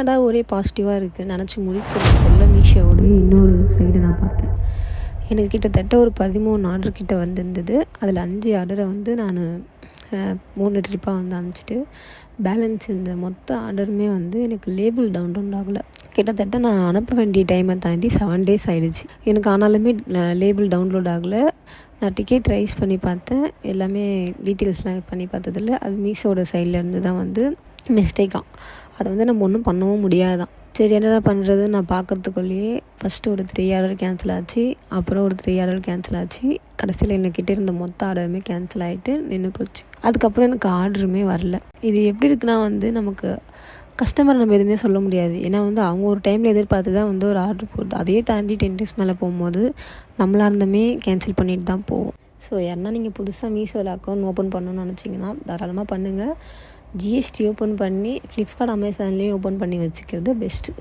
அதான் ஒரே பாசிட்டிவாக இருக்குது நினச்சி முடிக்கிறதுக்குள்ள மீஷோவோட இன்னொரு சைடு நான் பார்த்தேன். எனக்கு கிட்டத்தட்ட ஒரு 13 ஆர்டர் கிட்ட வந்திருந்தது. அதில் 5 ஆர்டரை வந்து நான் 3 ட்ரிப்பாக வந்து அனுப்பிச்சிட்டு பேலன்ஸ் இந்த மொத்த ஆர்டருமே வந்து எனக்கு லேபிள் டவுன்லோட் ஆகலை. கிட்டத்தட்ட நான் அனுப்ப வேண்டிய டைமை தாண்டி 7 டேஸ் ஆகிடுச்சு. எனக்கு ஆனாலுமே லேபிள் டவுன்லோட் ஆகலை. நான் டிக்கெட் ரைஸ் பண்ணி பார்த்தேன். எல்லாமே டீட்டெயில்ஸ்லாம் பண்ணி பார்த்ததில்ல. அது மீஷோட சைட்லேருந்து தான் வந்து மிஸ்டேக்காக. அதை வந்து நம்ம ஒன்றும் பண்ணவும் முடியாதான். சரி என்னடா பண்ணுறது நான் பார்க்குறதுக்குள்ளேயே ஃபஸ்ட்டு ஒரு 3 ஆர்டர் கேன்சல் ஆச்சு. அப்புறம் ஒரு 3 ஆர்டர் கேன்சல் ஆச்சு. கடைசியில் என்கிட்ட இருந்த மொத்த ஆர்டருமே கேன்சல் ஆகிட்டு நின்று போச்சு. அதுக்கப்புறம் எனக்கு ஆர்டருமே வரல. இது எப்படி இருக்குன்னா வந்து நமக்கு கஸ்டமர் நம்ம எதுவுமே சொல்ல முடியாது. ஏன்னா வந்து அவங்க ஒரு டைமில் எதிர்பார்த்து தான் வந்து ஒரு ஆர்டர் போடுது. அதையே தாண்டி 10 டேஸ் மேலே போகும்போது நம்மளாக இருந்தமே கேன்சல் பண்ணிட்டு தான் போவோம். ஸோ யாருன்னா நீங்கள் புதுசாக மீஷோவில் அக்கௌண்ட் ஓப்பன் பண்ணணும்னு நினச்சிங்கன்னா தாராளமாக பண்ணுங்கள். ஜிஎஸ்டி ஓப்பன் பண்ணி ஃப்ளிப்கார்ட் அமேசான்லேயும் ஓப்பன் பண்ணி வச்சுக்கிறது பெஸ்ட்டு.